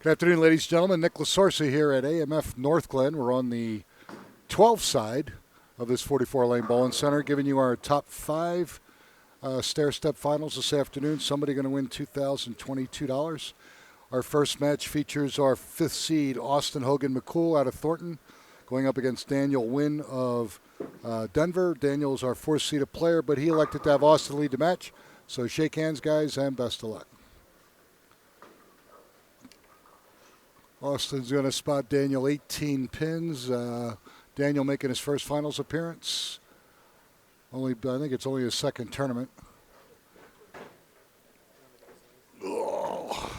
Good afternoon, ladies and gentlemen. Nick Lasorsa here at AMF North Glen. We're on the 12th side of this 44-lane bowling center, giving you our top 5 stair-step finals this afternoon. Somebody going to win $2,022. Our first match features our 5th seed, Austin Hogan McCool out of Thornton, going up against Daniel Wynn of Denver. Daniel is our 4th seeded player, but he elected to have Austin lead the match. So shake hands, guys, and best of luck. Austin's going to spot Daniel 18 pins. Daniel making his first finals appearance. I think it's only his second tournament. Oh.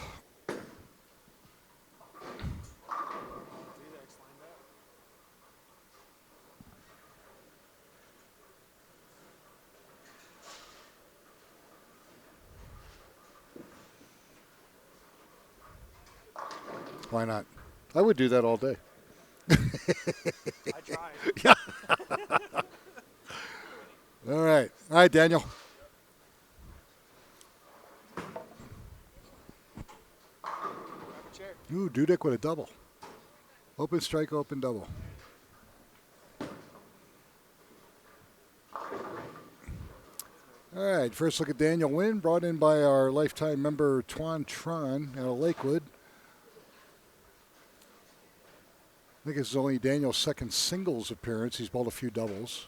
Why not? I would do that all day. I tried. Yeah. All right, Daniel. Ooh, Dudek with a double. Open strike, open double. All right, first look at Daniel Wynn, brought in by our lifetime member Tron out of Lakewood. I think this is only Daniel's second singles appearance. He's bowled a few doubles.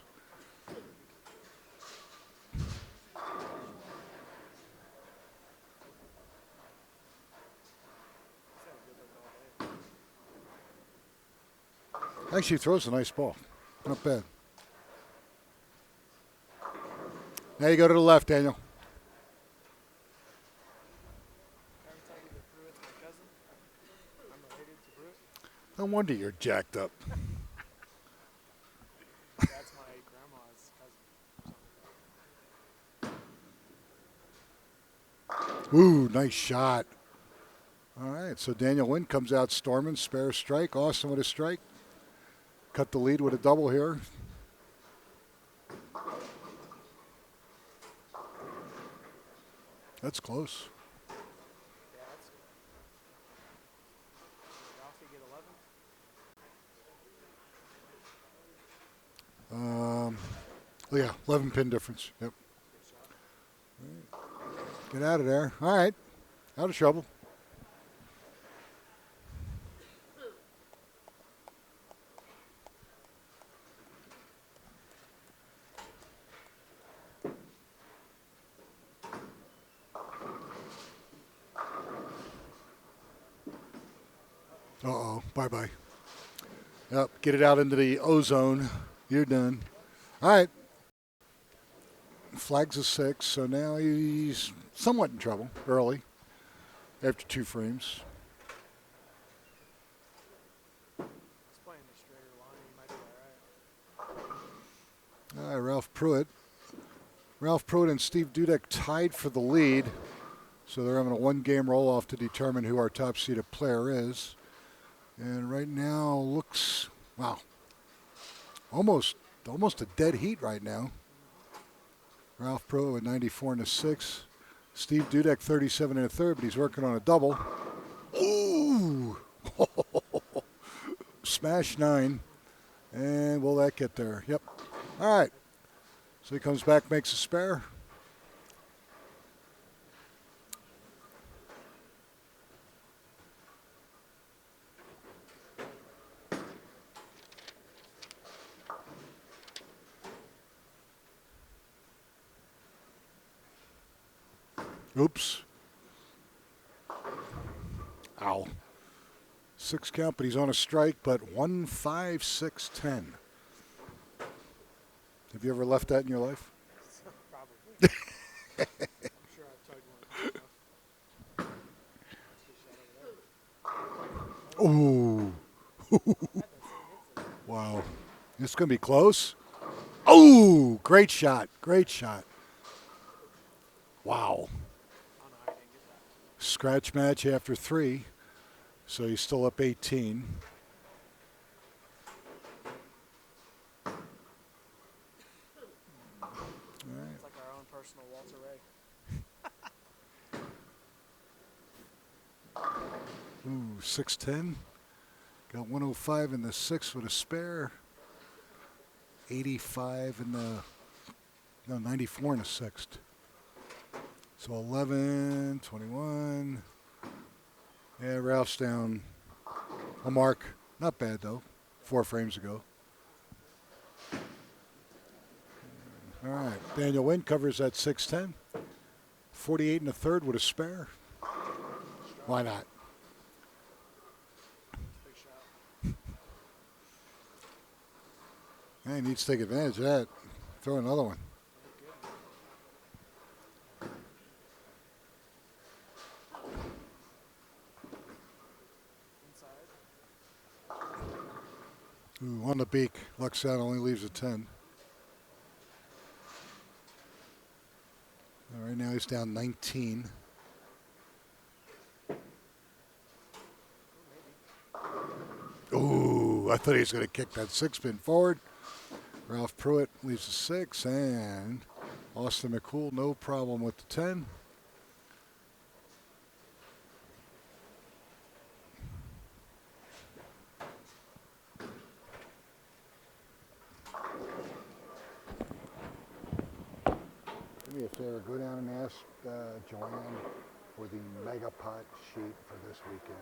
Actually throws a nice ball. Not bad. Now you go to the left, Daniel. No wonder you're jacked up. That's my grandma's cousin. Ooh, nice shot. All right, so Daniel Wynn comes out storming, spare strike. Austin with a strike. Cut the lead with a double here. That's close. Yeah, 11 pin difference. Yep. Get out of there. All right. Out of trouble. Uh-oh. Bye-bye. Yep. Get it out into the ozone. You're done. All right. Flag's a 6, so now he's somewhat in trouble early after 2 frames. He's playing the straighter line. He might be all right. Ralph Pruitt and Steve Dudek tied for the lead, so they're having a 1-game roll-off to determine who our top-seeded player is. And right now looks, wow, almost a dead heat right now. Ralph Pruitt with 94 and a 6. Steve Dudek 37 and a third, but he's working on a double. Ooh! Smash 9. And will that get there? Yep. All right. So he comes back, makes a spare. Oops. Ow. 6 count, but he's on a strike, but 1, 5, 6, 10. Have you ever left that in your life? Probably. I'm sure I've tugged one. Ooh. Wow. This is going to be close. Oh, great shot. Great shot. Wow. Scratch match after 3. So he's still up 18. All right. It's like our own personal Walter Ray. Ooh. 610. Got 105 in the sixth with a spare. 85 in the, no, 94 in the sixth. So 11, 21. Yeah, Ralph's down a mark. Not bad, though. 4 frames ago. All right. Daniel Wynn covers that 610. 48 in the third with a spare. Why not? Big shot. Yeah, he needs to take advantage of that. Throw another one. Ooh, on the beak. Lucks out, only leaves a 10. All right, now he's down 19. Ooh, I thought he was going to kick that 6-pin forward. Ralph Pruitt leaves a 6, and Austin McCool, no problem with the 10. Do me a favor, go down and ask Joanne for the Mega Pot sheet for this weekend.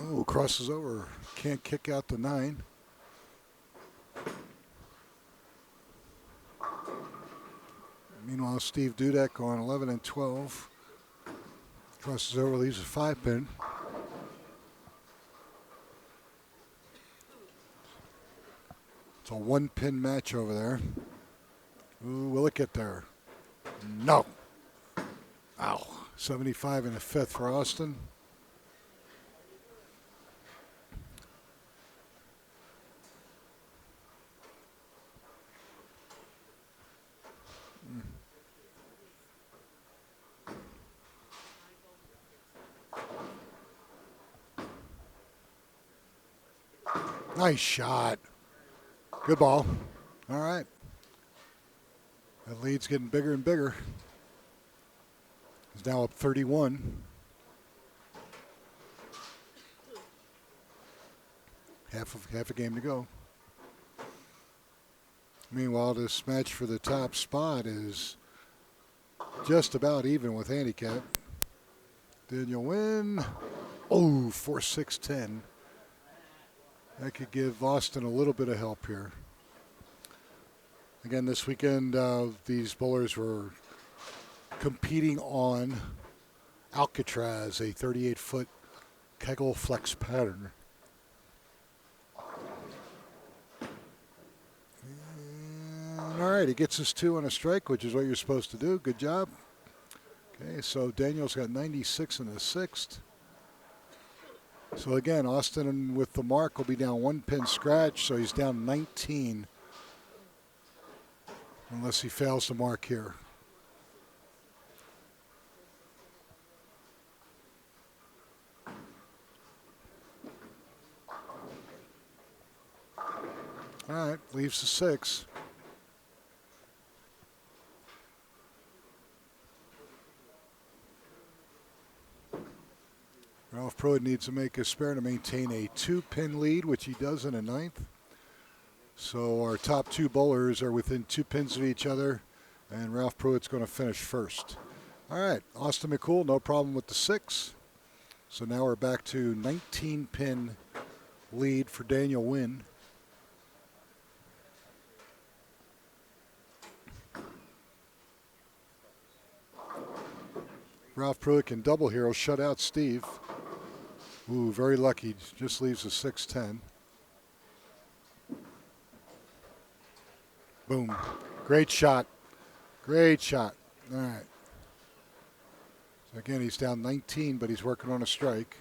Oh, crosses over. Can't kick out the 9. Meanwhile, Steve Dudek on 11 and 12. Crosses over, leaves a 5-pin. It's a 1-pin match over there. Ooh, will it get there? No. Ow. 75 in the 5th for Austin. Nice shot. Good ball. All right. That lead's getting bigger and bigger. He's now up 31. Half a game to go. Meanwhile, this match for the top spot is just about even with handicap. Daniel Wynn. Oh, 4-6-10. That could give Austin a little bit of help here. Again, this weekend, these bowlers were competing on Alcatraz, a 38-foot Kegel flex pattern. And, all right, he gets his 2 on a strike, which is what you're supposed to do. Good job. Okay, so Daniel's got 96 in the 6th. So again, Austin with the mark will be down 1-pin scratch, so he's down 19 unless he fails to mark here. All right, leaves the 6. Ralph Pruitt needs to make a spare to maintain a 2-pin lead, which he does in a 9th. So our top 2 bowlers are within 2 pins of each other, and Ralph Pruitt's going to finish first. All right, Austin McCool, no problem with the 6. So now we're back to 19-pin lead for Daniel Wynn. Ralph Pruitt can double here. He'll shut out Steve. Ooh, very lucky. Just leaves a 6-10. Boom. Great shot. Great shot. All right. So again, he's down 19, but he's working on a strike.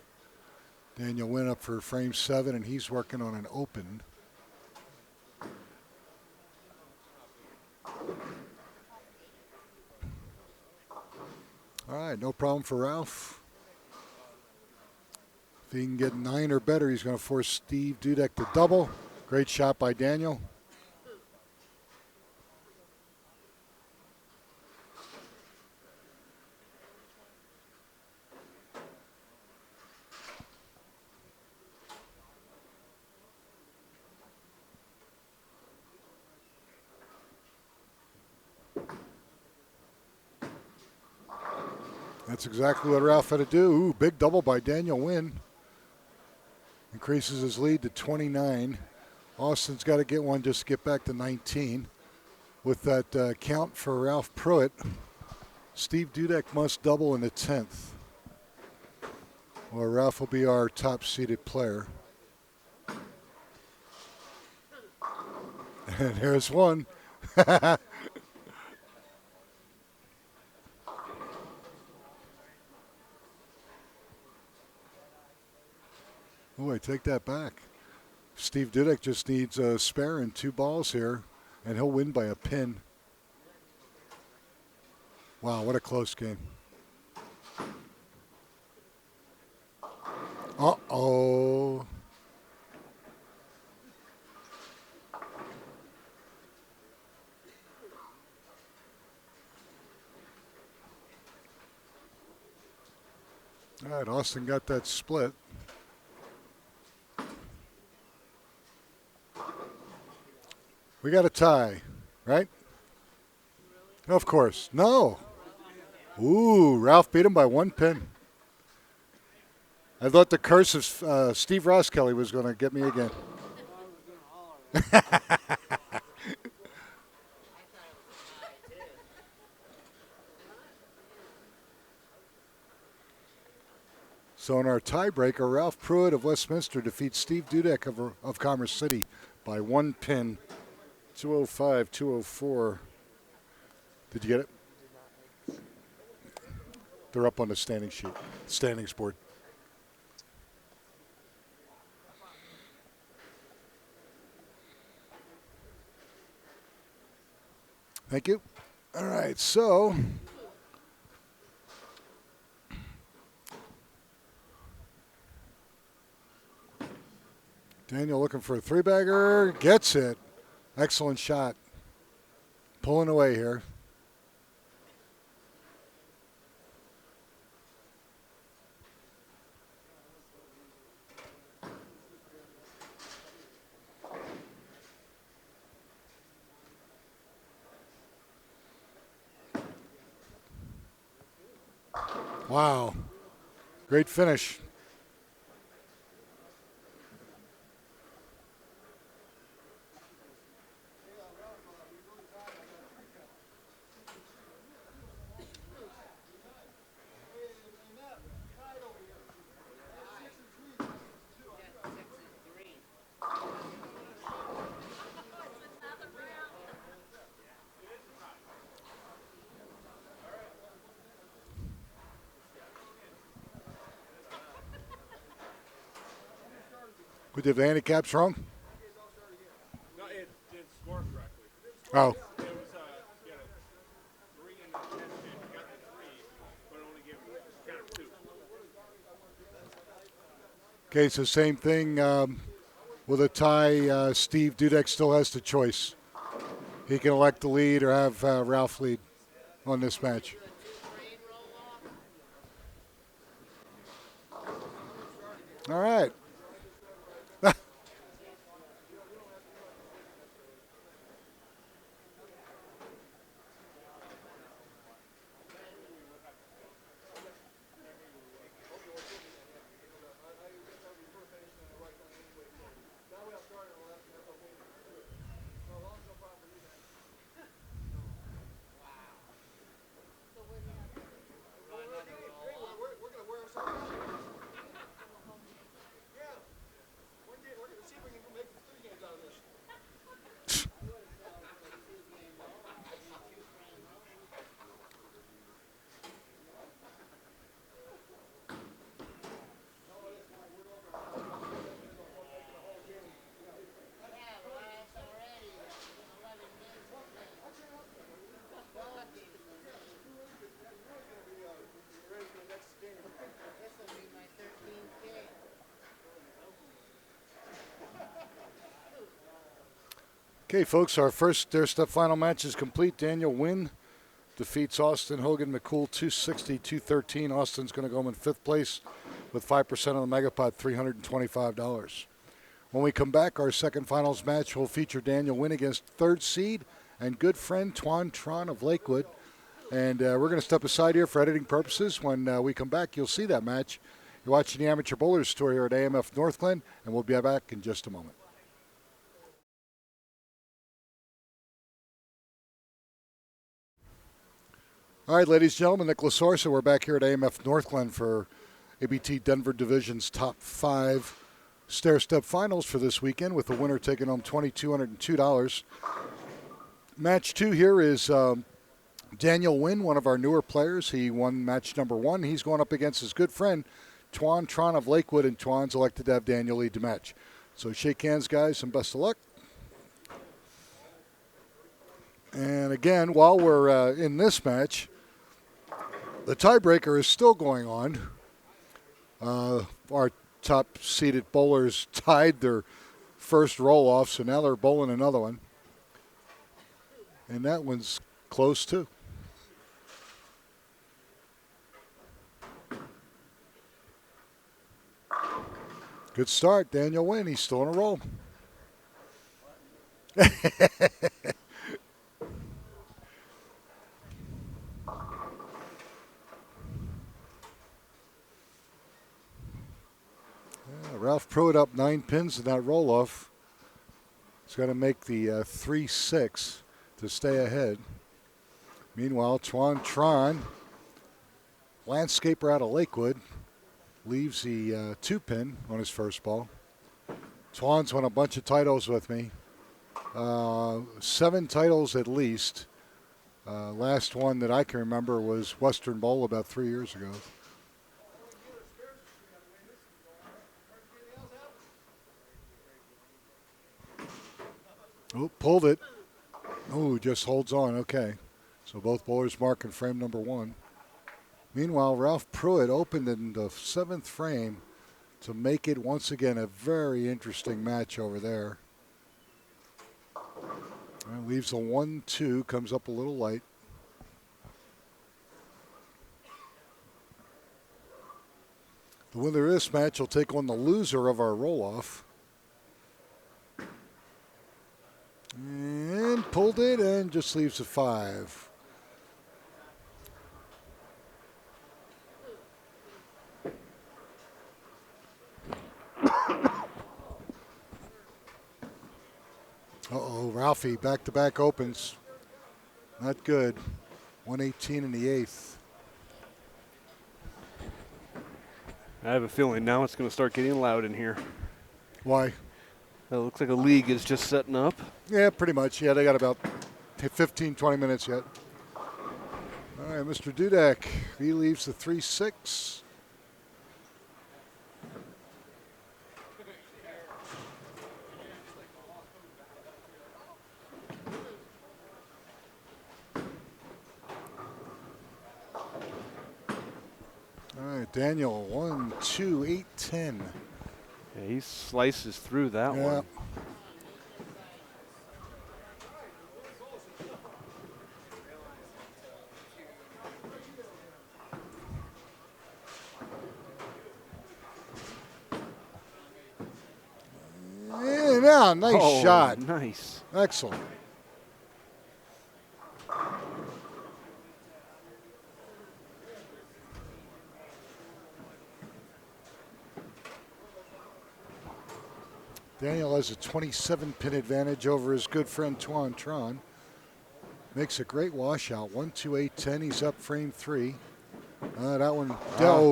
Daniel Wynn up for frame 7, and he's working on an open. All right, no problem for Ralph. If he can get 9 or better, he's going to force Steve Dudek to double. Great shot by Daniel. That's exactly what Ralph had to do. Ooh, big double by Daniel Wynn. Increases his lead to 29. Austin's got to get one just to get back to 19. With that count for Ralph Pruitt, Steve Dudek must double in the 10th. Or Ralph will be our top-seeded player. And here's one. Oh, I take that back. Steve Dudek just needs a spare and 2 balls here, and he'll win by a pin. Wow, what a close game. Uh-oh. All right, Austin got that split. We got a tie, right? Of course. No. Ooh, Ralph beat him by 1 pin. I thought the curse of Steve Roskelley was going to get me again. So in our tiebreaker, Ralph Pruitt of Westminster defeats Steve Dudek of Commerce City by 1 pin. 205, 204. Did you get it? They're up on the standing sheet, standings board. Thank you. All right, so Daniel looking for a 3-bagger, gets it. Excellent shot. Pulling away here. Wow. Great finish. We did the handicaps wrong? No, it did score correctly. Oh. It was, you had a 3 and a 10 pin. You got the 3, but only gave count of 2. Okay, so same thing with a tie. Steve Dudek still has the choice. He can elect the lead or have Ralph lead on this match. All right. Okay, folks, our first stair-step final match is complete. Daniel Wynn defeats Austin Hogan McCool 260-213. Austin's going to go home in 5th place with 5% on the Megapod, $325. When we come back, our second finals match will feature Daniel Wynn against 3rd seed and good friend Tron of Lakewood. And we're going to step aside here for editing purposes. When we come back, you'll see that match. You're watching the Amateur Bowlers Tour here at AMF Northglenn, and we'll be back in just a moment. All right, ladies and gentlemen, Nicholas Sorsa. We're back here at AMF Northglenn for ABT Denver Division's top 5 stair-step finals for this weekend, with the winner taking home $2,202. Match 2 here is Daniel Wynn, one of our newer players. He won match number 1. He's going up against his good friend, Tron of Lakewood, and Twan's elected to have Daniel lead the match. So shake hands, guys, and best of luck. And again, while we're in this match, the tiebreaker is still going on. Our top-seeded bowlers tied their first roll-off, so now they're bowling another one. And that one's close, too. Good start, Daniel Wynn. He's still in a roll. Ralph Pruitt up 9 pins in that roll-off. He's got to make the 3-6 to stay ahead. Meanwhile, Tron, landscaper out of Lakewood, leaves the 2-pin on his first ball. Twan's won a bunch of titles with me. 7 titles at least. Last one that I can remember was Western Bowl about 3 years ago. Oh, pulled it. Oh, just holds on. Okay. So both bowlers marking frame number 1. Meanwhile, Ralph Pruitt opened in the 7th frame to make it once again a very interesting match over there. Leaves a 1-2, comes up a little light. The winner of this match will take on the loser of our roll-off. And pulled it and just leaves a 5. Uh-oh, Ralphie, back-to-back opens. Not good. 118 in the 8th. I have a feeling now it's going to start getting loud in here. Why? It looks like a league is just setting up. Yeah, pretty much. Yeah, they got about 15, 20 minutes yet. All right, Mr. Dudek, he leaves the 3-6. All right, Daniel, 1, 2, 8, 10. Yeah, he slices through that one. Yeah, nice shot. Nice. Excellent. Daniel has a 27-pin advantage over his good friend Tron. Makes a great washout. 1, 2, 8, 10. He's up frame 3. That one,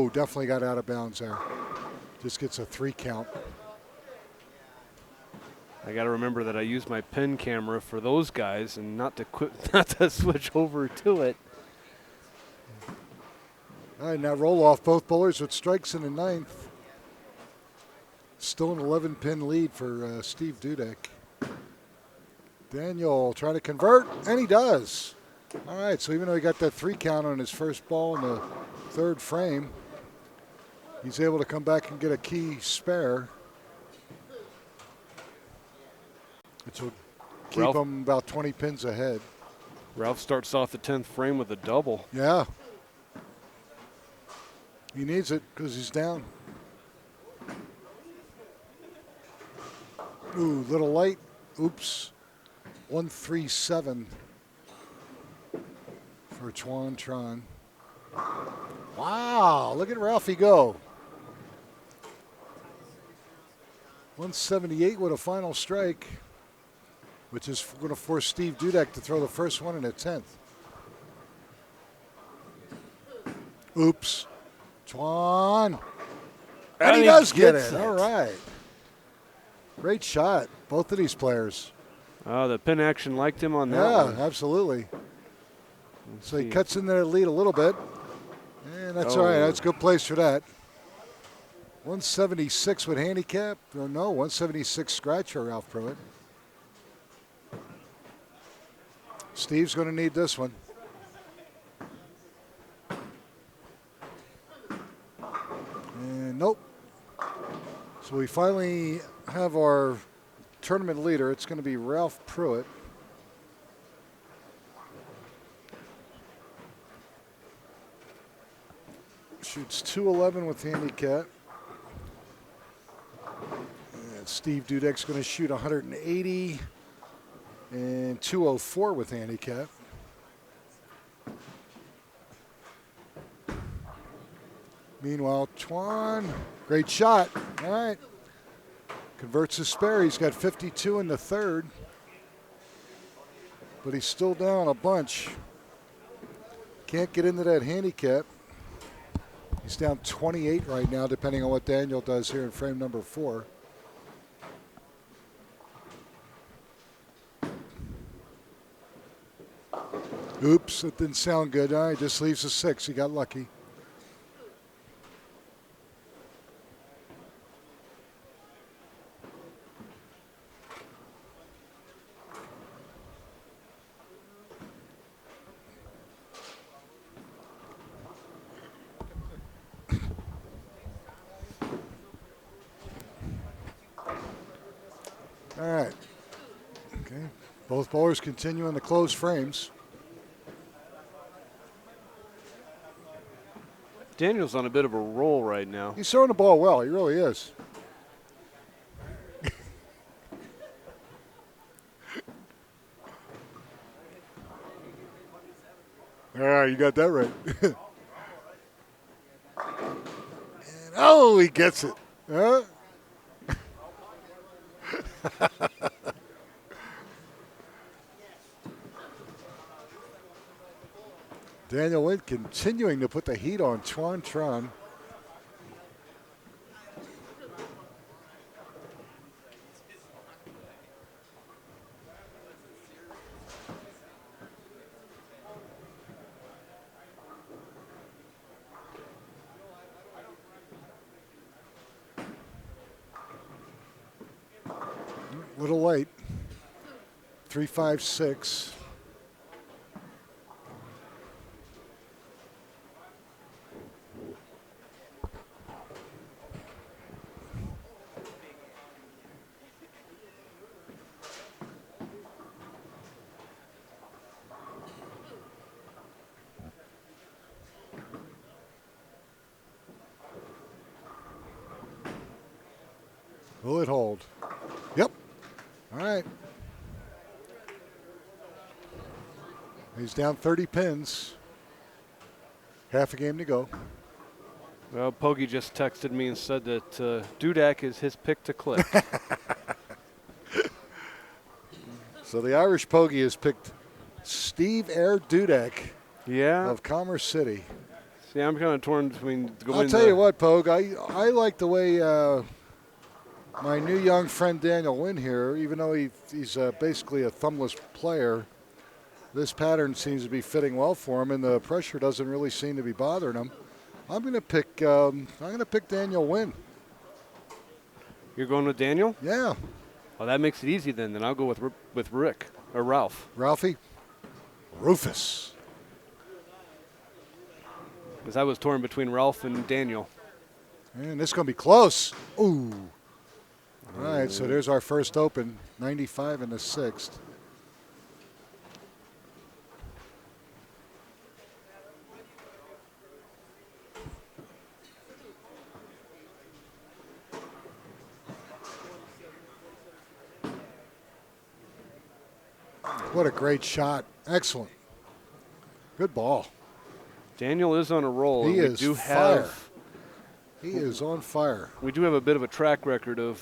definitely got out of bounds there. Just gets a 3 count. I got to remember that I use my pen camera for those guys and not to switch over to it. All right, now roll off both bowlers with strikes in the 9th. Still an 11-pin lead for Steve Dudek. Daniel trying to convert, and he does. All right, so even though he got that 3 count on his first ball in the 3rd frame, he's able to come back and get a key spare, which will keep him about 20 pins ahead. Ralph starts off the 10th frame with a double. Yeah. He needs it because he's down. Ooh, little light. Oops. 137. for Tron. Wow, look at Ralphie go. 178 with a final strike, which is going to force Steve Dudek to throw the first one in the 10th. Oops. Tron. And he does get it. All right. Great shot, both of these players. The pin action liked him on that one. Yeah, absolutely. So he cuts in their lead a little bit. And that's all right. That's a good place for that. 176 with handicap. Or no, 176 scratch for Ralph Pruitt. Steve's going to need this one. And nope. So we finally have our tournament leader. It's going to be Ralph Pruitt. Shoots 211 with handicap. And Steve Dudek's going to shoot 180 and 204 with handicap. Meanwhile, Tron, great shot. All right. Converts his spare. He's got 52 in the third. But he's still down a bunch. Can't get into that handicap. He's down 28 right now, depending on what Daniel does here in frame number 4. Oops, that didn't sound good. All right, just leaves a 6. He got lucky. All right. Okay. Both bowlers continue in the closed frames. Daniel's on a bit of a roll right now. He's throwing the ball well. He really is. You got that right. And, he gets it. Huh? Daniel Wynn continuing to put the heat on Tron. Little late. 3-5-6. Will it hold? Yep. All right. He's down 30 pins. Half a game to go. Well, Pogie just texted me and said that Dudek is his pick to click. So the Irish Pogie has picked Steve Air Dudek of Commerce City. See, I'm kind of torn between going. I'll tell you what, Pogue, I like the way my new young friend Daniel Wynn here, even though he's basically a thumbless player, this pattern seems to be fitting well for him, and the pressure doesn't really seem to be bothering him. I'm going to pick Daniel Wynn. You're going with Daniel? Yeah. Well, that makes it easy then. Then I'll go with Rick or Ralph. Ralphie? Rufus. Because I was torn between Ralph and Daniel. And this is going to be close. Ooh. All right, so there's our first open, 95 in the 6th. What a great shot. Excellent. Good ball. Daniel is on a roll. He and is we do fire. have He is on fire. We do have a bit of a track record of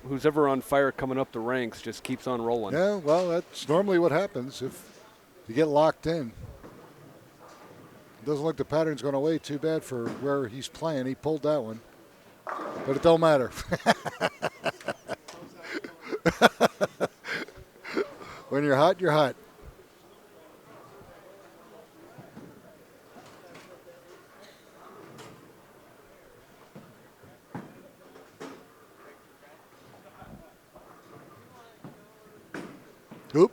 who's ever on fire coming up the ranks just keeps on rolling. Yeah, well, that's normally what happens if you get locked in. It doesn't look the pattern's going away too bad for where he's playing. He pulled that one. But it don't matter. When you're hot, you're hot. Oop.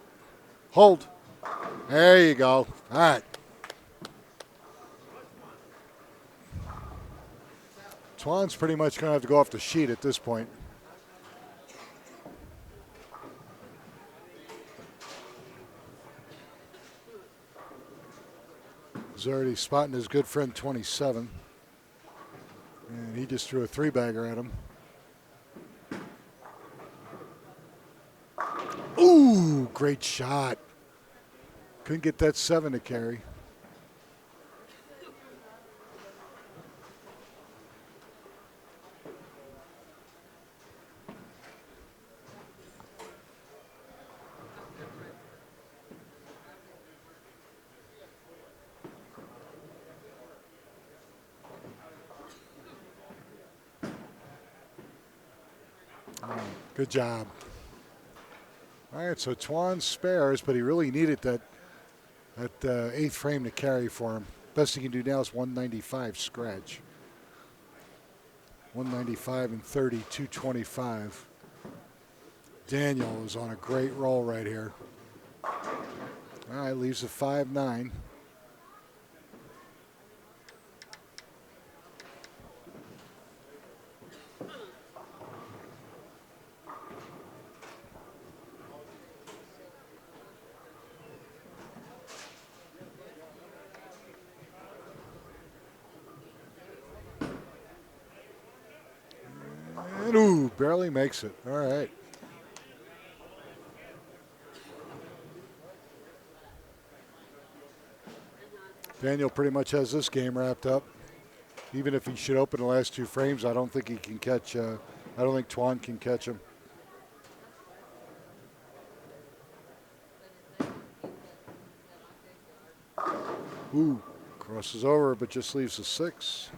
Hold. There you go. All right. Twan's pretty much going to have to go off the sheet at this point. He's already spotting his good friend 27. And he just threw a three-bagger at him. Ooh, great shot. Couldn't get that 7 to carry. Good job. All right, so Twan spares, but he really needed that eighth frame to carry for him. Best he can do now is 195 scratch. 195 and 30, 225. Daniel is on a great roll right here. All right, leaves a 5-9. And ooh, barely makes it. All right. Daniel pretty much has this game wrapped up. Even if he should open the last two frames, I don't think he can catch. I don't think Twan can catch him. Ooh, crosses over, but just leaves a 6.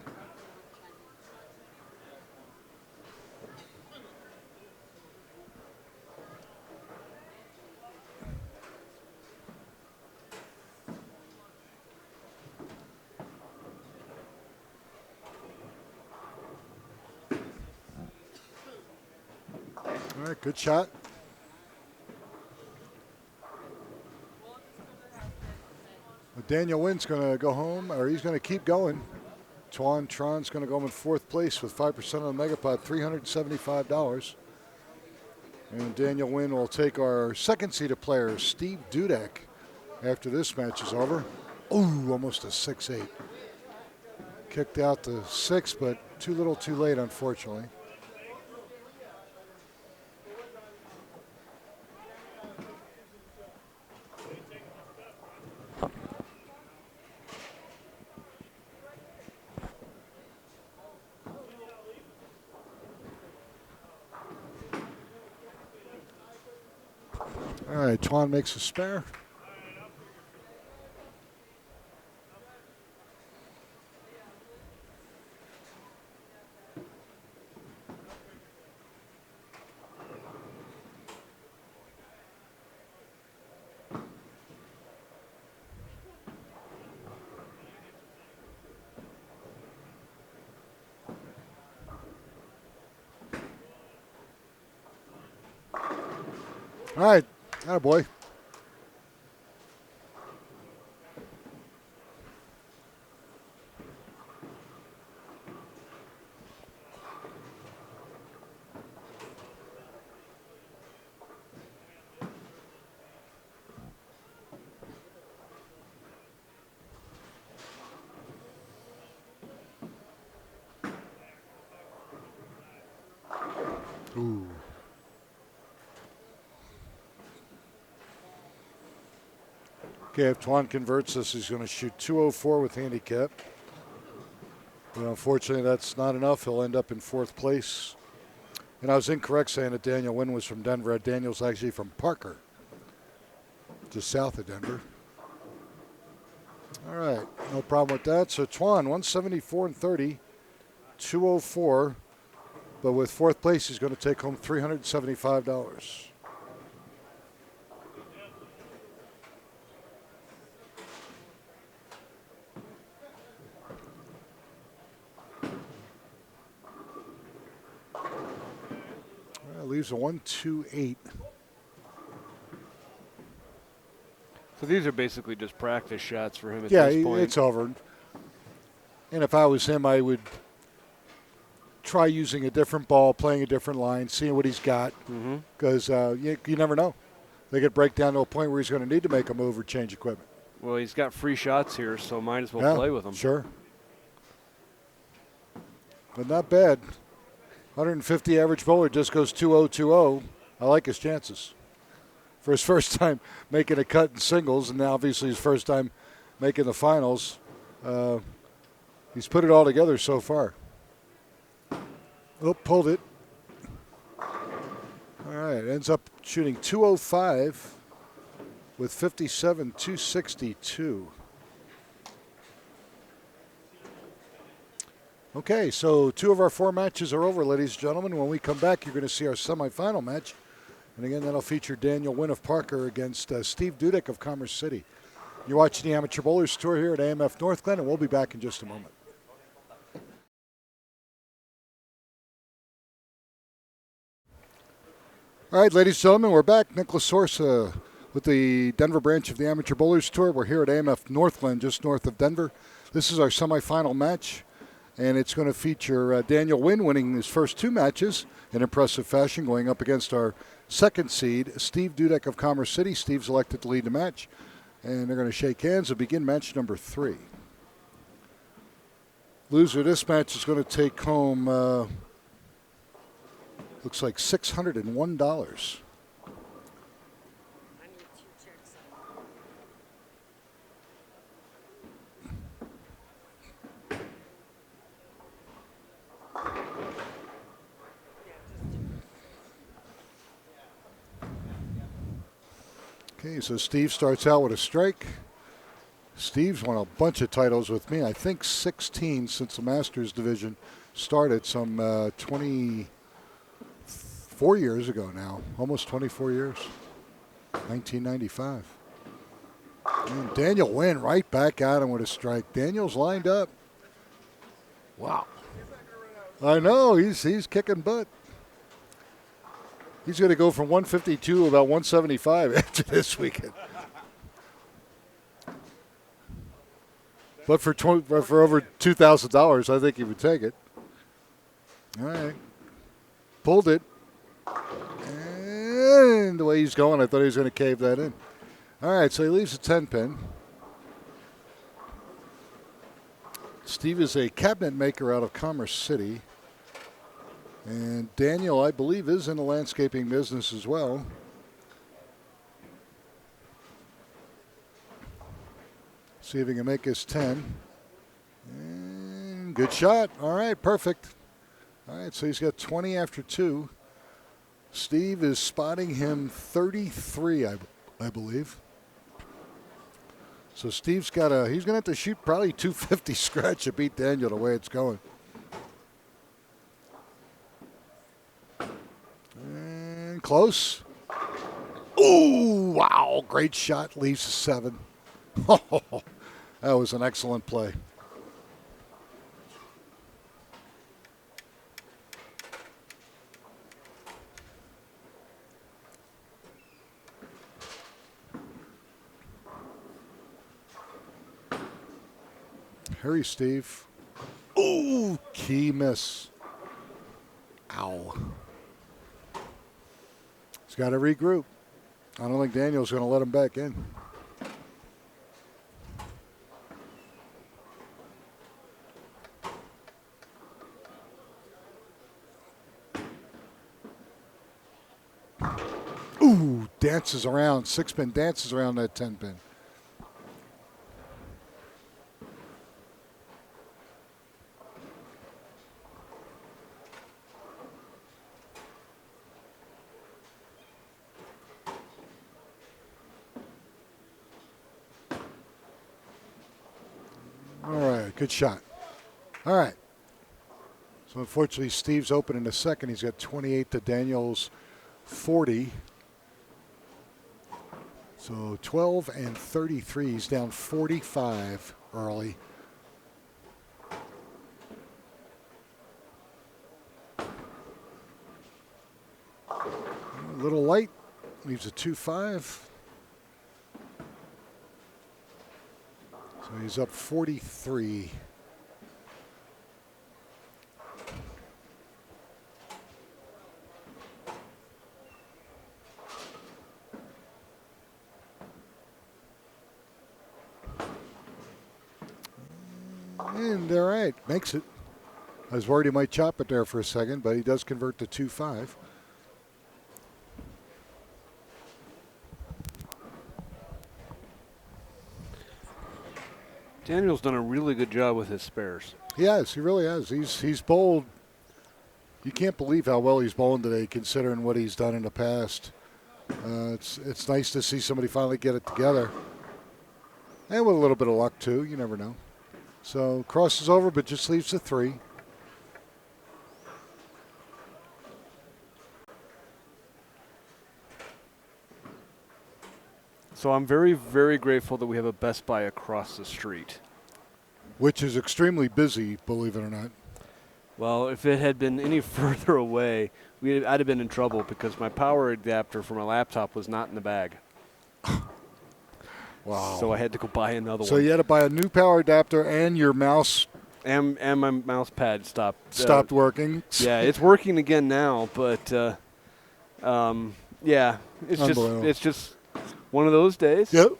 All right, good shot. But Daniel Wynn's going to go home, or he's going to keep going. Tron's going to go home in 4th place with 5% on the Megapod, $375. And Daniel Wynn will take our second-seeded player, Steve Dudek, after this match is over. Ooh, almost a 6-8. Kicked out the 6, but too little too late, unfortunately. All right, Twan makes a spare. All right, attaboy. Ooh. Okay, if Tron converts this, he's going to shoot 204 with handicap. But unfortunately, that's not enough. He'll end up in 4th place. And I was incorrect saying that Daniel Wynn was from Denver. Daniel's actually from Parker, just south of Denver. All right, no problem with that. So Twan, 174 and 30, 204. But with 4th place, he's going to take home $375. Leaves a 1-2-8. So these are basically just practice shots for him at Yeah, this point. it's over. And if I was him, I would try using a different ball, playing a different line, seeing what he's got. Because you never know. They could break down to a point where he's going to need to make a move or change equipment. Well, he's got free shots here, so might as well play with them. Sure. But not bad. 150 average bowler just goes 2-0-2-0. I like his chances. For his first time making a cut in singles, and now obviously his first time making the finals, he's put it all together so far. Oh, pulled it. All right, ends up shooting 205 with 57, 262. Okay, so 2 of our 4 matches are over, ladies and gentlemen. When we come back, you're going to see our semifinal match. And again, that'll feature Daniel Wynn of Parker against Steve Dudek of Commerce City. You're watching the Amateur Bowlers Tour here at AMF Northglenn, and we'll be back in just a moment. All right, ladies and gentlemen, we're back. Nicholas Sorsa with the Denver branch of the Amateur Bowlers Tour. We're here at AMF Northglenn, just north of Denver. This is our semifinal match. And it's going to feature Daniel Wynn winning his first 2 matches in impressive fashion, going up against our 2nd seed, Steve Dudek of Commerce City. Steve's elected to lead the match. And they're going to shake hands and begin match number 3. Loser of this match is going to take home, looks like $601. Okay, so Steve starts out with a strike. Steve's won a bunch of titles with me. I think 16 since the Masters division started some 24 years ago now. Almost 24 years. 1995. And Daniel Wynn right back at him with a strike. Daniel's lined up. Wow. I know, he's kicking butt. He's going to go from 152 to about 175 after this weekend. But for over $2,000, I think he would take it. All right. Pulled it. And the way he's going, I thought he was going to cave that in. All right, so he leaves a 10-pin. Steve is a cabinet maker out of Commerce City. And Daniel, I believe, is in the landscaping business as well. See if he can make his 10. And good shot. All right, perfect. All right, so he's got 20 after 2. Steve is spotting him 33, I believe. So Steve's got he's going to have to shoot probably 250 scratch to beat Daniel the way it's going. And close. Ooh, wow, great shot, leaves a 7. That was an excellent play. Hurry, Steve. Ooh, key miss. Ow. He's got to regroup. I don't think Daniel's going to let him back in. Ooh, dances around. 6-pin dances around that 10-pin. Good shot. All right. So unfortunately, Steve's open in a second. He's got 28 to Daniel's 40. So 12 and 33. He's down 45 early. A little light. Leaves a 2-5. So he's up 43. And all right, makes it. I was worried he might chop it there for a second, but he does convert to 2-5. Daniel's done a really good job with his spares. He has. He really has. He's bowled. You can't believe how well he's bowling today, considering what he's done in the past. It's nice to see somebody finally get it together, and with a little bit of luck too. You never know. So crosses over, but just leaves a 3. So I'm very, very grateful that we have a Best Buy across the street. Which is extremely busy, believe it or not. Well, if it had been any further away, I'd have been in trouble because my power adapter for my laptop was not in the bag. Wow. So I had to go buy another one. So you had to buy a new power adapter, and your mouse And my mouse pad stopped working. Yeah, it's working again now, but yeah, it's just one of those days. Yep.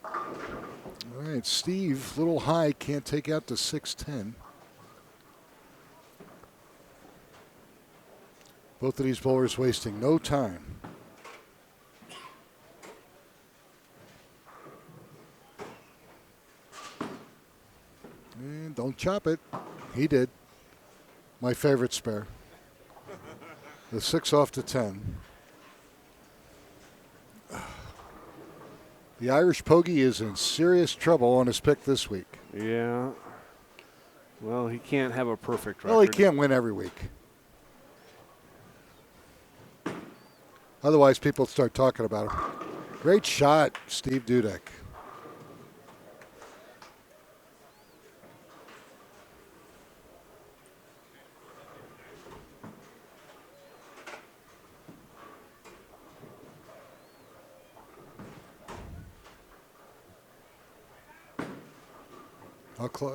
All right, Steve, a little high, can't take out the 610. Both of these bowlers wasting no time. And don't chop it. He did. My favorite spare. The 6 off to 10. The Irish Pogie is in serious trouble on his pick this week. Yeah. Well, he can't have a perfect record. Well, he can't win every week. Otherwise, people start talking about him. Great shot, Steve Dudek.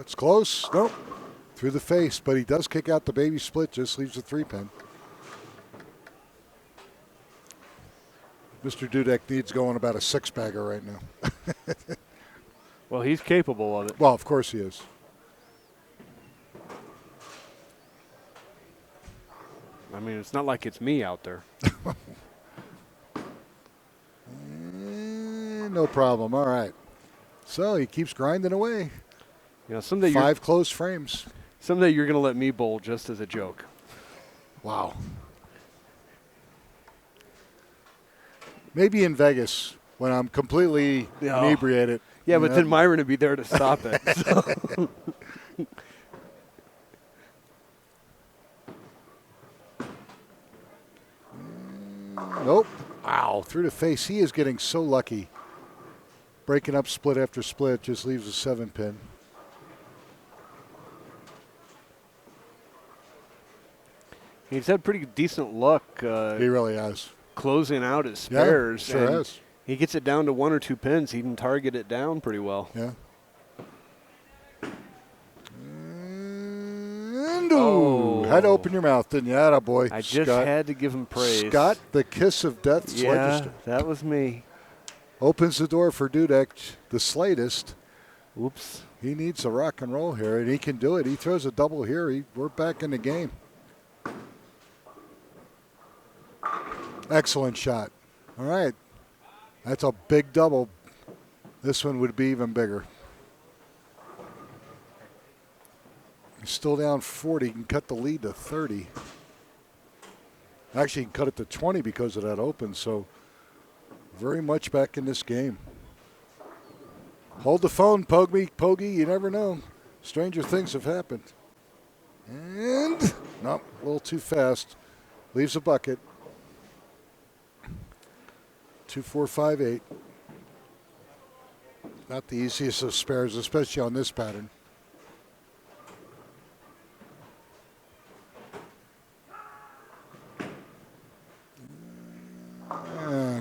It's close. Nope. Through the face, but he does kick out the baby split, just leaves a 3-pin. Mr. Dudek needs going about a 6-bagger right now. Well, he's capable of it. Well, of course he is. I mean, it's not like it's me out there. No problem. All right. So he keeps grinding away. You know, someday 5 close frames. Someday you're going to let me bowl just as a joke. Wow. Maybe in Vegas when I'm completely inebriated. Yeah, but then Myron would be there to stop it. So. Nope. Wow. Through the face. He is getting so lucky. Breaking up split after split just leaves a 7-pin. He's had pretty decent luck. He really has. Closing out his spares. Yeah, sure has. He gets it down to 1 or 2 pins. He can target it down pretty well. Yeah. And had to open your mouth, didn't you? Atta boy. I just had to give him praise. Scott, the kiss of death. Yeah, that was me. Opens the door for Dudek, the slightest. Oops. He needs a rock and roll here, and he can do it. He throws a double here. We're back in the game. Excellent shot. All right. That's a big double. This one would be even bigger. He's still down 40. He can cut the lead to 30. Actually, he can cut it to 20 because of that open, so very much back in this game. Hold the phone, Pogie. You never know. Stranger things have happened. And, nope, a little too fast. Leaves a bucket. 2-4-5-8. Not the easiest of spares, especially on this pattern.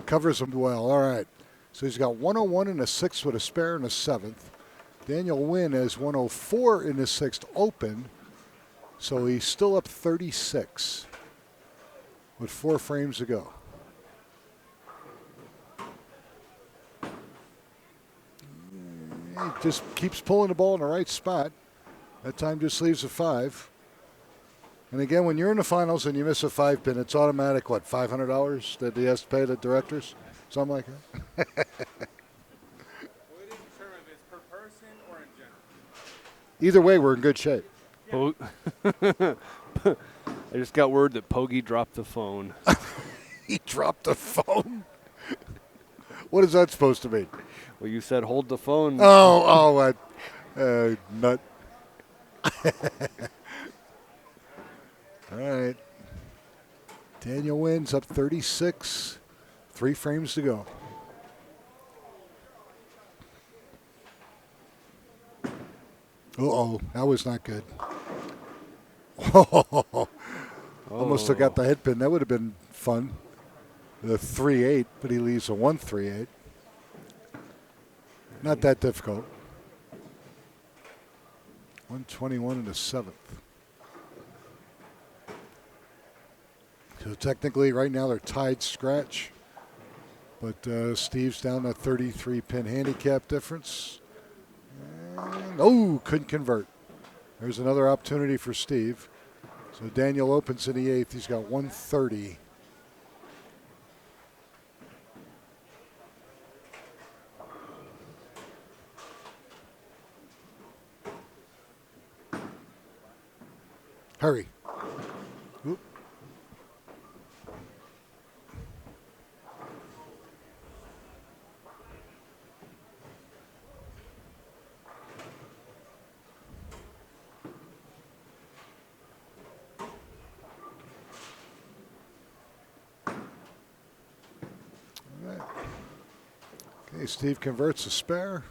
Covers him well. All right. So he's got 101 in the sixth with a spare in the seventh. Daniel Wynn has 104 in the sixth open. So he's still up 36 with 4 frames to go. He just keeps pulling the ball in the right spot. That time just leaves a 5. And again, when you're in the finals and you miss a 5 pin, it's automatic, what, $500 that he has to pay the directors? Something like that? Will it determine if it's per person or in general? Either way, we're in good shape. I just got word that Pogie dropped the phone. He dropped the phone? What is that supposed to mean? Well, you said hold the phone. Nut. All right. Daniel Wynn's up 36. 3 frames to go. Uh-oh, that was not good. Almost took out the head pin. That would have been fun. The 3-8, but he leaves a 1-3-8. Not that difficult. 121 in the seventh. So technically, right now they're tied scratch. But Steve's down that 33-pin handicap difference. And, couldn't convert. There's another opportunity for Steve. So Daniel opens in the eighth. He's got 130. Hurry. Oop. Okay, Steve converts a spare.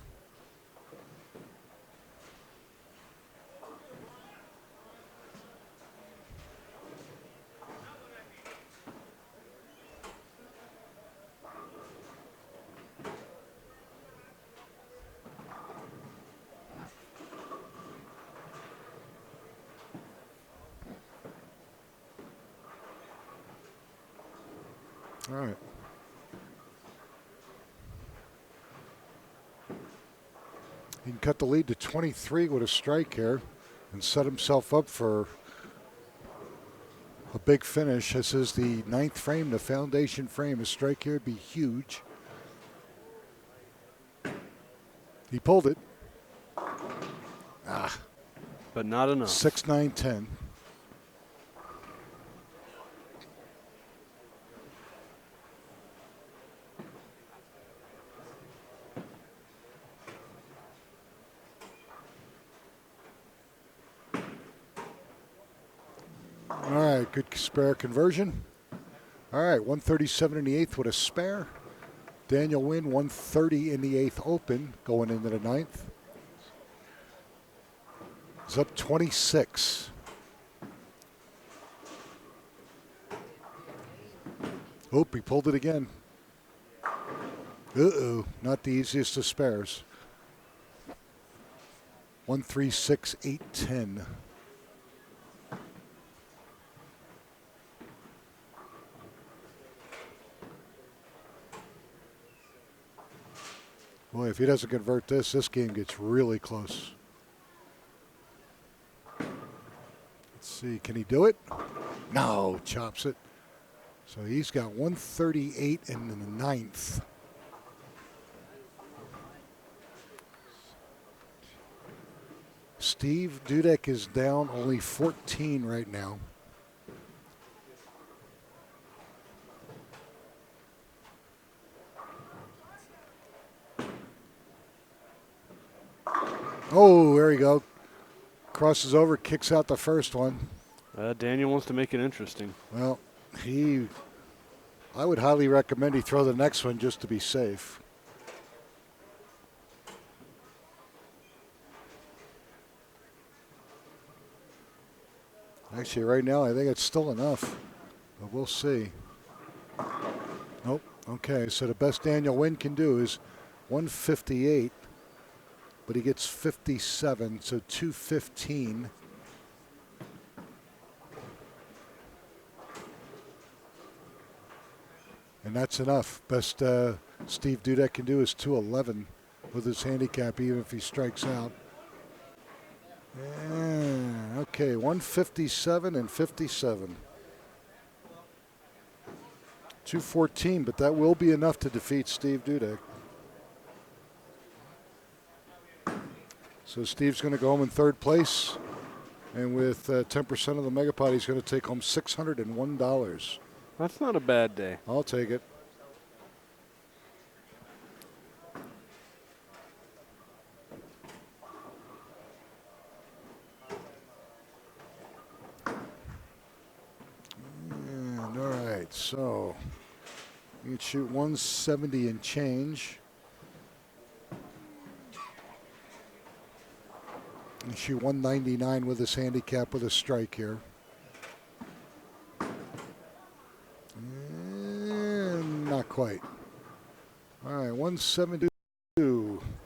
All right. He can cut the lead to 23 with a strike here and set himself up for a big finish. This is the 9th frame, the foundation frame. A strike here would be huge. He pulled it. But not enough. 6, 9, 10. All right, good spare conversion. All right, 137 in the eighth with a spare. Daniel Wynn, 130 in the eighth open, going into the ninth. He's up 26. Oop, he pulled it again. Uh-oh, not the easiest of spares. 1, 3, 6, 8, 10. Boy, if he doesn't convert this, this game gets really close. Let's see, can he do it? No, chops it. So he's got 138 in the ninth. Steve Dudek is down only 14 right now. Oh, there you go. crosses over, kicks out the first one. Daniel wants to make it interesting. Well, I would highly recommend he throw the next one just to be safe. Actually, right now, I think it's still enough, but we'll see. Nope. Okay, so the best Daniel Wynn can do is 158, but he gets 57, so 215. And that's enough. Best Steve Dudek can do is 211 with his handicap, even if he strikes out. Yeah, okay, 157 and 57. 214, but that will be enough to defeat Steve Dudek. So Steve's going to go home in third place. And with 10% of the Megapod, he's going to take home $601. That's not a bad day. I'll take it. And all right, so you can shoot 170 and change. And shoot 199 with his handicap with a strike here. Not quite. All right, 172.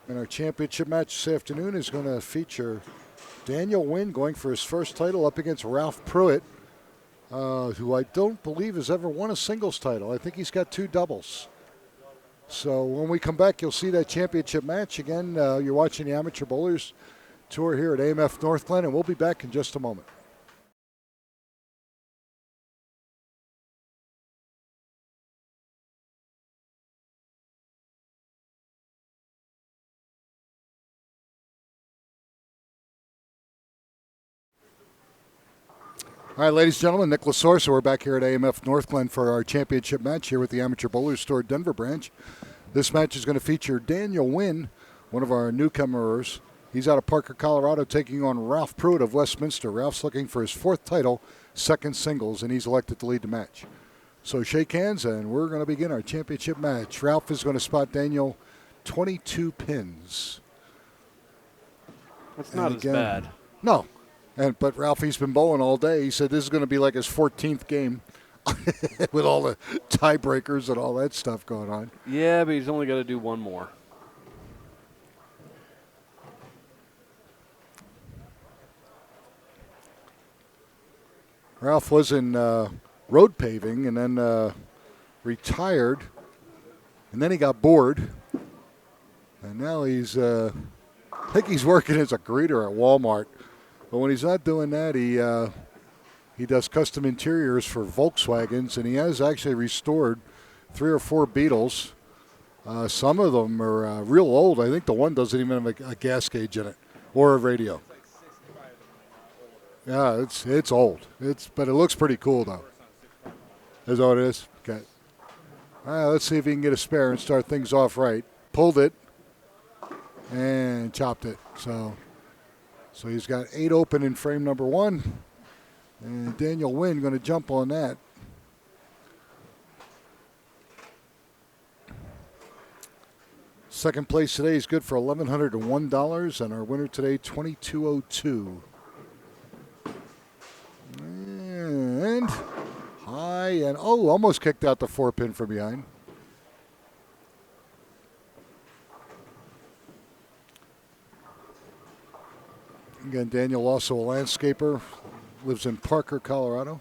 And our championship match this afternoon is going to feature Daniel Wynn going for his first title up against Ralph Pruitt, who I don't believe has ever won a singles title. I think he's got 2 doubles. So when we come back, you'll see that championship match. Again, you're watching the Amateur Bowlers Tour here at AMF North Glen, and we'll be back in just a moment. All right, ladies and gentlemen, Nick Lasorsa. We're back here at AMF North Glen for our championship match here with the Amateur Bowlers Store Denver branch. This match is going to feature Daniel Wynn, one of our newcomers. He's out of Parker, Colorado, taking on Ralph Pruitt of Westminster. Ralph's looking for his 4th title, 2nd singles, and he's elected to lead the match. So shake hands, and we're going to begin our championship match. Ralph is going to spot Daniel 22 pins. That's not as bad. No. But Ralphie's been bowling all day. He said this is going to be like his 14th game with all the tiebreakers and all that stuff going on. Yeah, but he's only got to do one more. Ralph was in road paving and then retired, and then he got bored, and now he's I think he's working as a greeter at Walmart. But when he's not doing that, he does custom interiors for Volkswagens, and he has actually restored 3 or 4 Beetles. Some of them are real old. I think the one doesn't even have a gas gauge in it or a radio. Yeah, it's old. But it looks pretty cool though. Is that what it is? Okay. All right, let's see if he can get a spare and start things off right. Pulled it and chopped it. So he's got 8 open in frame number 1. And Daniel Wynn going to jump on that. Second place today is good for $1,101, and our winner today, $2,202. And high and almost kicked out the 4-pin from behind. Again, Daniel also a landscaper, lives in Parker, Colorado.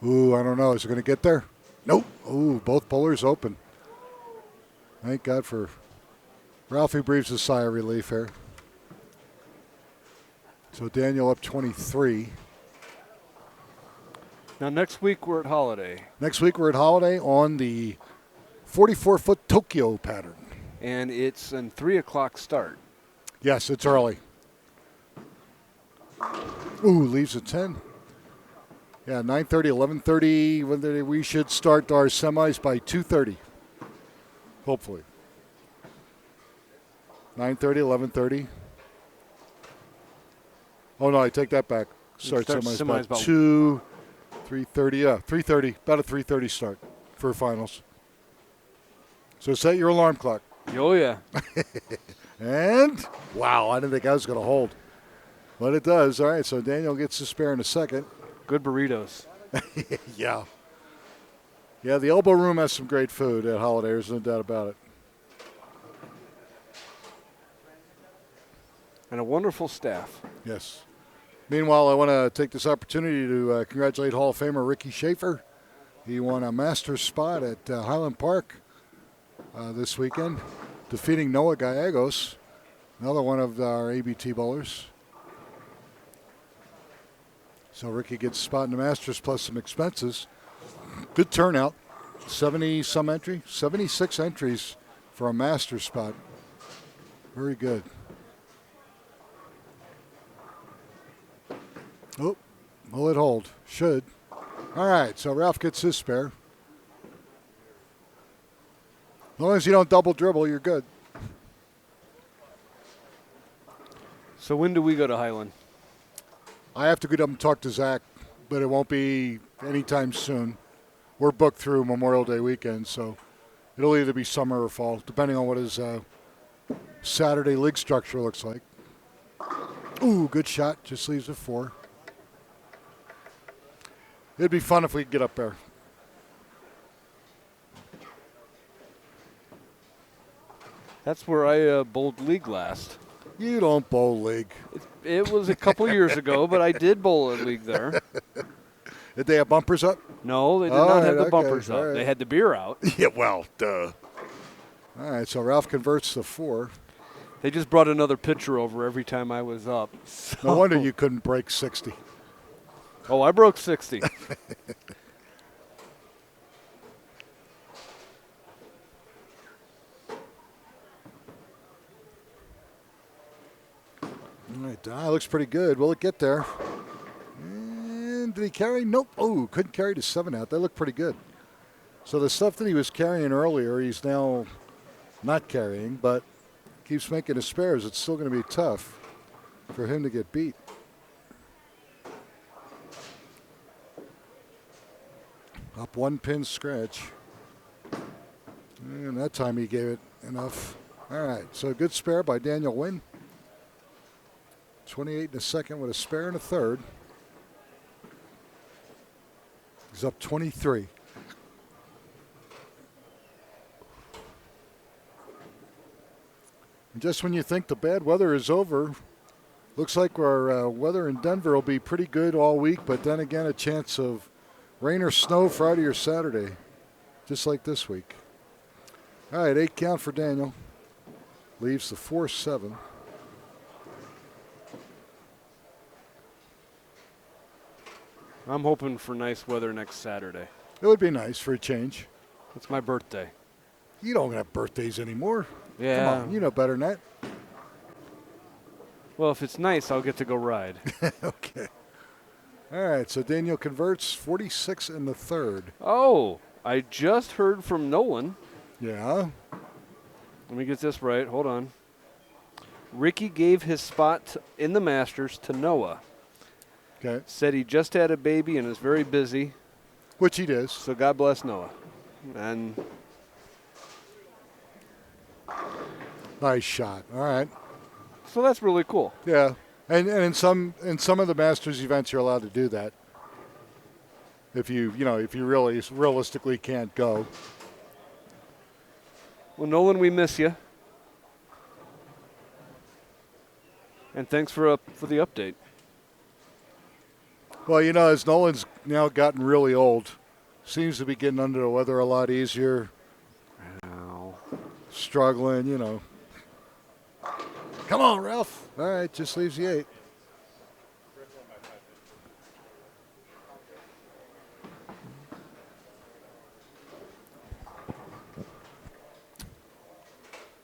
Ooh, I don't know. Is it going to get there? Nope. Ooh, both bowlers open. Thank God for Ralphie breathes a sigh of relief here. So Daniel up 23. Now next week we're at Holiday. Next week we're at Holiday on the 44-foot Tokyo pattern. And it's a 3 o'clock start. Yes, it's early. Ooh, leaves at 10. Yeah, 9:30, 11:30. We should start our semis by 2:30. Hopefully. 9:30, 11:30. Oh, no, I take that back. Starts semis about 2, 3:30. Yeah, 3:30. About a 3:30 start for finals. So set your alarm clock. Oh, yeah. And, wow, I didn't think I was going to hold. But it does. All right, so Daniel gets the spare in a second. Good burritos. Yeah. Yeah, the Elbow Room has some great food at Holiday. There's no doubt about it. And a wonderful staff. Yes. Meanwhile, I want to take this opportunity to congratulate Hall of Famer Ricky Schaefer. He won a Masters spot at Highland Park this weekend, defeating Noah Gallegos, another one of our ABT bowlers. So Ricky gets a spot in the Masters plus some expenses. Good turnout. 70-some entry, 76 entries for a Masters spot. Very good. Oh, will it hold? Should. All right, so Ralph gets his spare. As long as you don't double dribble, you're good. So when do we go to Highland? I have to get up and talk to Zach, but it won't be anytime soon. We're booked through Memorial Day weekend, so it'll either be summer or fall, depending on what his Saturday league structure looks like. Ooh, good shot. Just leaves it 4. It'd be fun if we could get up there. That's where I bowled league last. You don't bowl league. It was a couple years ago, but I did bowl a league there. Did they have bumpers up? No, they did All not right, have the okay, bumpers all up. right. They had the beer out. Yeah, well, duh. All right, so Ralph converts to 4. They just brought another pitcher over every time I was up. No wonder you couldn't break 60. Oh, I broke 60. All right, looks pretty good. Will it get there? And did he carry? Nope. Oh, couldn't carry to 7 out. That looked pretty good. So the stuff that he was carrying earlier, he's now not carrying, but keeps making his spares. It's still going to be tough for him to get beat. Up 1 pin scratch. And that time he gave it enough. All right, so good spare by Daniel Wynn. 28 in a second with a spare in a third. He's up 23. And just when you think the bad weather is over, looks like our weather in Denver will be pretty good all week, but then again a chance of rain or snow Friday or Saturday, just like this week. All right, 8 count for Daniel. Leaves the 4-7. I'm hoping for nice weather next Saturday. It would be nice for a change. It's my birthday. You don't have birthdays anymore. Yeah. Come on, you know better than that. Well, if it's nice, I'll get to go ride. Okay. All right, so Daniel converts 46 in the third. Oh, I just heard from Nolan. Yeah. Let me get this right. Hold on. Ricky gave his spot in the Masters to Noah. Okay. Said he just had a baby and is very busy. Which he does. So God bless Noah. And Nice shot. All right. so that's really cool. Yeah. And in some of the Masters events you're allowed to do that. If you really realistically can't go. Well, Nolan, we miss you. And thanks for the update. Well, as Nolan's now gotten really old, seems to be getting under the weather a lot easier. Ow. Struggling, Come on, Ralph. All right, just leaves the 8.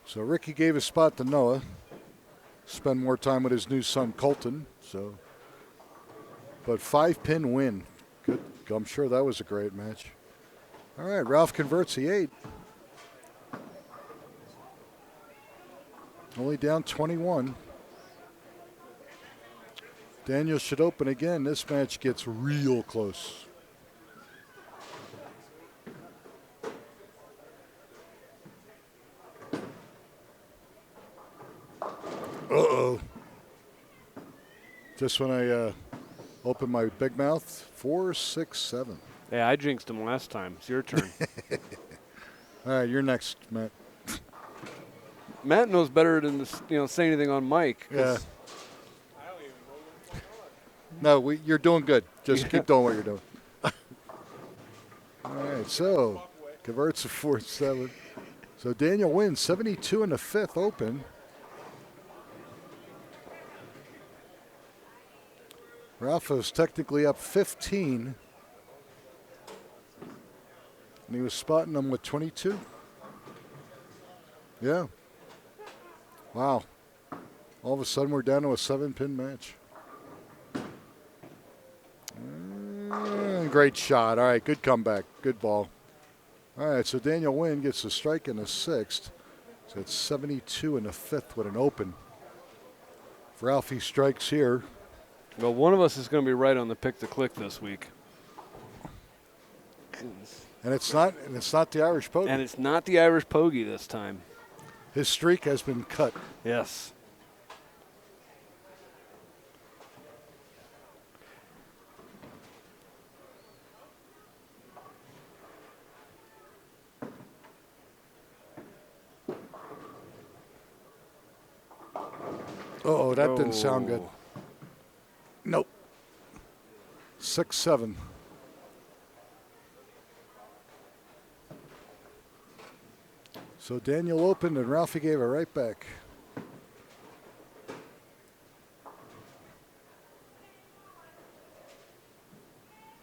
So Ricky gave his spot to Noah. Spend more time with his new son, Colton. But 5-pin win. Good. I'm sure that was a great match. All right, Ralph converts the 8. Only down 21. Daniel should open again. This match gets real close. Uh-oh. Just when I open my big mouth, 4, 6, 7. Yeah, I jinxed him last time. It's your turn. All right, you're next, Matt. Matt knows better than to say anything on Mike. Yeah. No, you're doing good. Just keep doing what you're doing. All right, so converts to 4-7. So Daniel wins 72 in the fifth open. Ralph was technically up 15. And he was spotting them with 22. Yeah. Wow. All of a sudden we're down to a 7-pin match. Great shot. All right, good comeback. Good ball. All right, so Daniel Wynn gets a strike in the sixth. So it's 72 in the fifth with an open. If Ralphie strikes here. Well, one of us is going to be right on the pick to click this week. And it's not the Irish Pokey. And it's not the Irish Pogey this time. His streak has been cut. Yes. Uh-oh, that didn't sound good. Nope. 6-7. So Daniel opened and Ralphie gave it right back.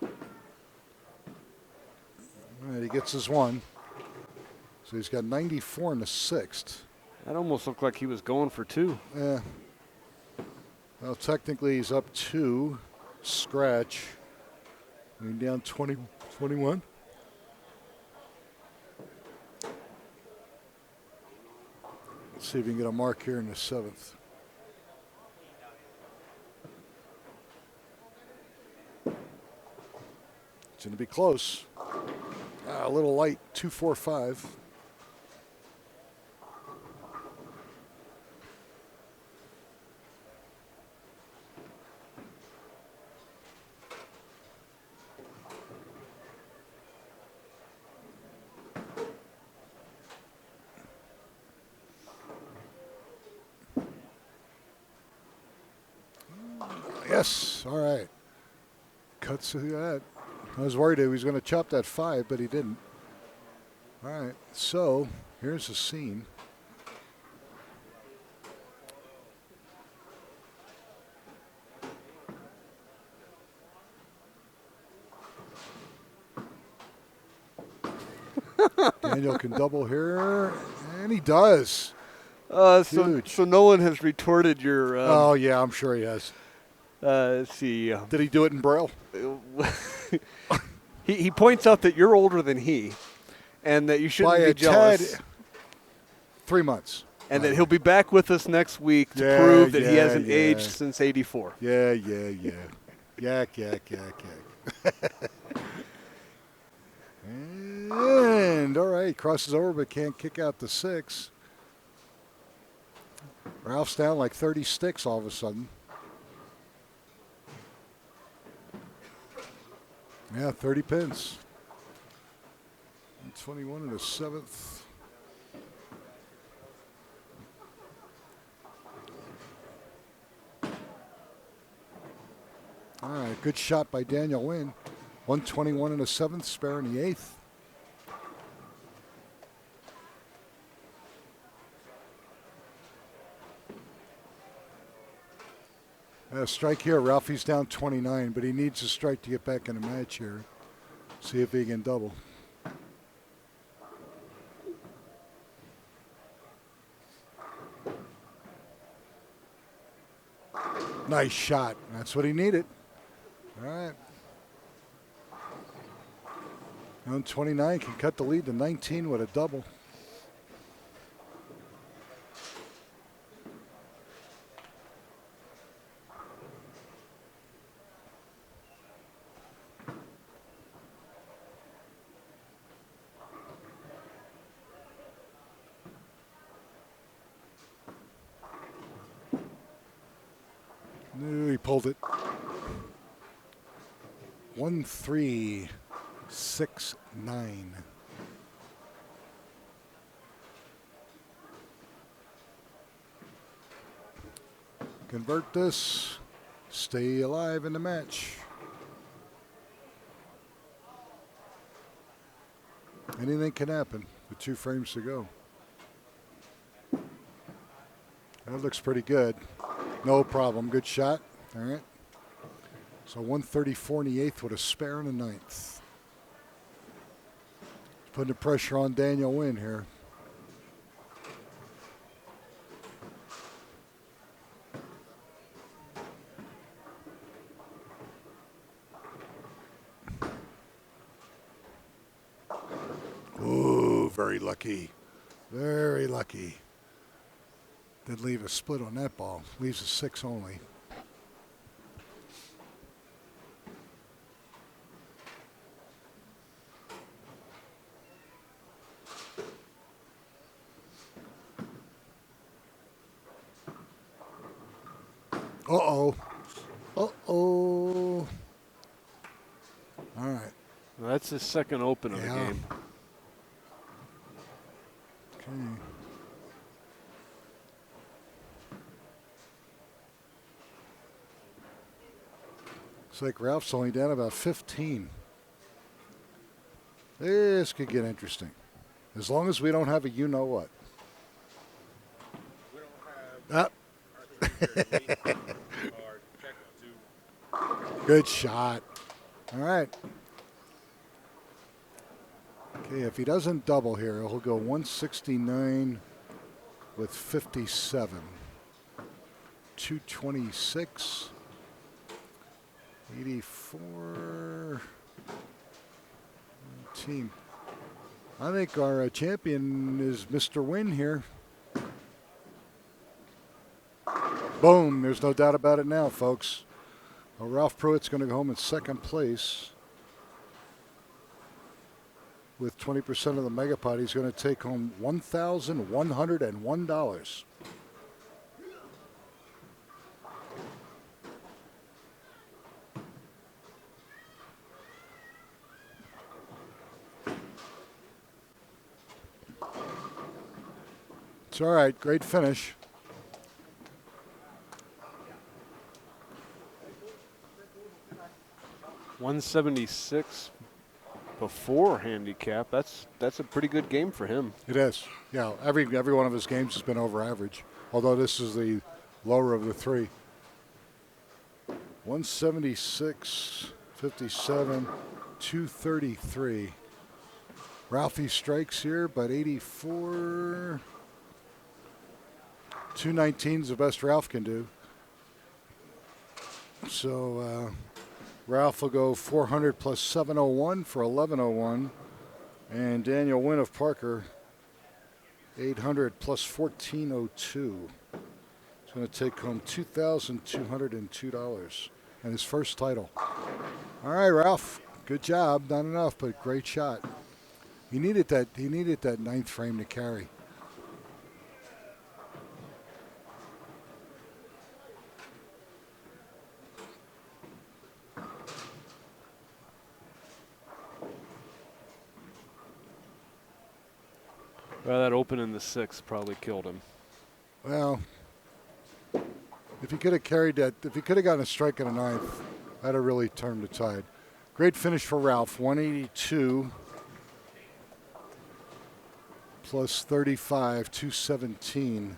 All right, he gets his one. So he's got 94 in the sixth. That almost looked like he was going for two. Yeah. Well, technically he's up 2. Scratch. I mean, down 20, 21. Let's see if we can get a mark here in the seventh. It's going to be close. A little light, 2-4-5. Yes, all right. Cuts through that. I was worried he was going to chop that 5, but he didn't. All right, so here's the scene. Daniel can double here, and he does. So no one has retorted your. Oh, yeah, I'm sure he has. Let's see. Did he do it in Braille? he points out that you're older than he, and that you shouldn't be jealous. 3 months. And that he'll be back with us next week to prove that he hasn't aged since '84. Yeah. Yak. And, all right, crosses over but can't kick out the 6. Ralph's down like 30 sticks all of a sudden. Yeah, 30 pins. 21 in the 7th. All right, good shot by Daniel Wynn. 121 in the 7th, spare in the 8th. Strike here. Ralphie's down 29, but he needs a strike to get back in the match here. See if he can double. Nice shot. That's what he needed. All right. Down 29 can cut the lead to 19 with a double. Hold it. 1-3-6-9. Convert this. Stay alive in the match. Anything can happen with 2 frames to go. That looks pretty good. No problem. Good shot. All right. So 134 in the 8th with a spare in the 9th. Putting the pressure on Daniel Wynn here. Ooh, very lucky. Very lucky. Did leave a split on that ball. Leaves a 6 only. Uh-oh. Uh-oh. All right. Well, that's his second open of the game. Okay. Looks like Ralph's only down about 15. This could get interesting. As long as we don't have a you-know-what. We don't have Ah, or check on 2. good shot. All right. Okay, if he doesn't double here, he'll go 169 with 57. 226. 84. Team. I think our champion is Mr. Wynn here. Boom. There's no doubt about it now, folks. Well, Ralph Pruitt's going to go home in second place. With 20% of the Megapod, he's going to take home $1,101. It's all right. Great finish. $176 before handicap. That's a pretty good game for him. It is. Yeah, every one of his games has been over average, although this is the lower of the 3. 176, 57, 233. Ralphie strikes here, but 84. 219 is the best Ralph can do. So Ralph will go 400 plus 701 for 1101. And Daniel Wynn of Parker, 800 plus 1402. He's going to take home $2,202 and his first title. All right, Ralph. Good job. Not enough, but great shot. He needed that 9th frame to carry. Well, that open in the 6th probably killed him. Well, if he could have carried that, if he could have gotten a strike in the 9th, that'd have really turned the tide. Great finish for Ralph. 182 plus 35, 217.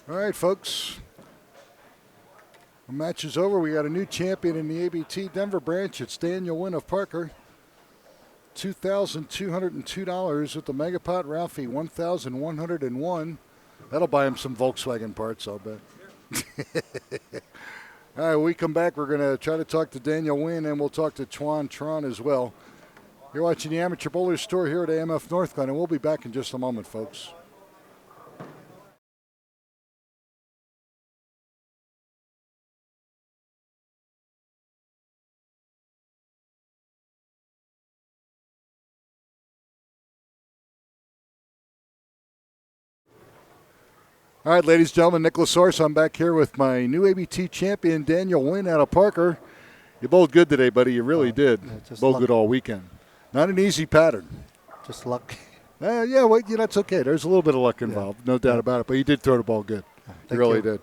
All right, folks. The match is over. We got a new champion in the ABT Denver branch. It's Daniel Wynn of Parker. $2,202 with the Megapot. Ralphie, $1,101. That'll buy him some Volkswagen parts, I'll bet. All right, when we come back, we're going to try to talk to Daniel Wynn, and we'll talk to Tron as well. You're watching the Amateur Bowlers Store here at AMF Northglenn, and we'll be back in just a moment, folks. All right, ladies and gentlemen, Nick Lasource. I'm back here with my new ABT champion, Daniel Wynn out of Parker. You bowled good today, buddy. You really did. Yeah, just Bowled luck. good all weekend. Not an easy pattern. Just luck. Yeah, well, that's okay. There's a little bit of luck involved, no doubt about it. But you did throw the ball good. You Thank really you. did.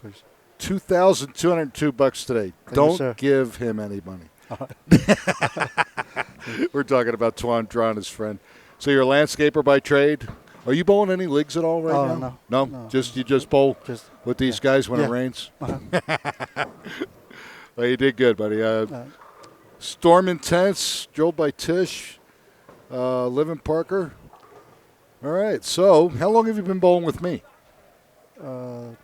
Please. $2,202 today. you, Don't sir. give him any money. We're talking about Tron, his friend. So you're a landscaper by trade. Are you bowling any leagues at all right Oh, now? no. No? No. You just bowl Just with these guys when it Yeah. rains? uh-huh. Well, you did good, buddy. Storm Intense, drilled by Tish, live in Parker. All right. So how long have you been bowling with me? You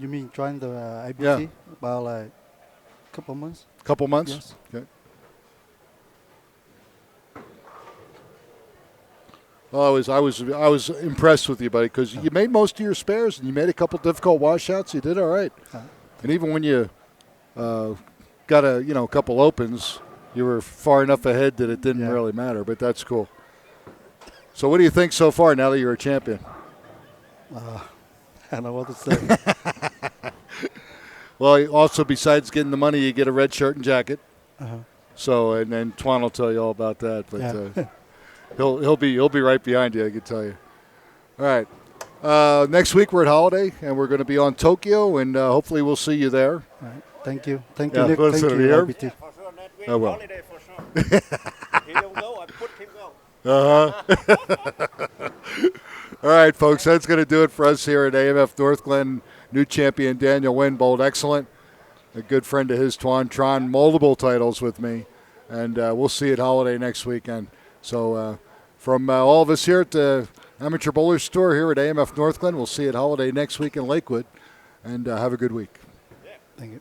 mean join the ABT? Yeah. About like a couple months. Couple months? Yes. Okay. Well, I was impressed with you, buddy, because you made most of your spares and you made a couple difficult washouts. You did all right, and even when you got a couple opens, you were far enough ahead that it didn't Yeah. really matter. But that's cool. So, what do you think so far? Now that you're a champion, I don't know what to say. well, also besides getting the money, you get a red shirt and jacket. uh-huh. So, and then Twan will tell you all about that. But Yeah. he'll be right behind you, I can tell you. All right. Next week we're at Holiday, and we're going to be on Tokyo, and hopefully we'll see you there. All right. Thank you. Thank Yeah, you, Nick. listen, Thank you, here. ABT. For sure, that week I will. holiday for sure. He don't go, I put him go. All right, folks, that's going to do it for us here at AMF North Glen. New champion Daniel Wynn bowled excellent. A good friend of his, Tron, multiple titles with me, and we'll see you at Holiday next weekend. So from all of us here at the Amateur Bowlers Store here at AMF North Glen, we'll see you at Holiday next week in Lakewood, and have a good week. Thank you.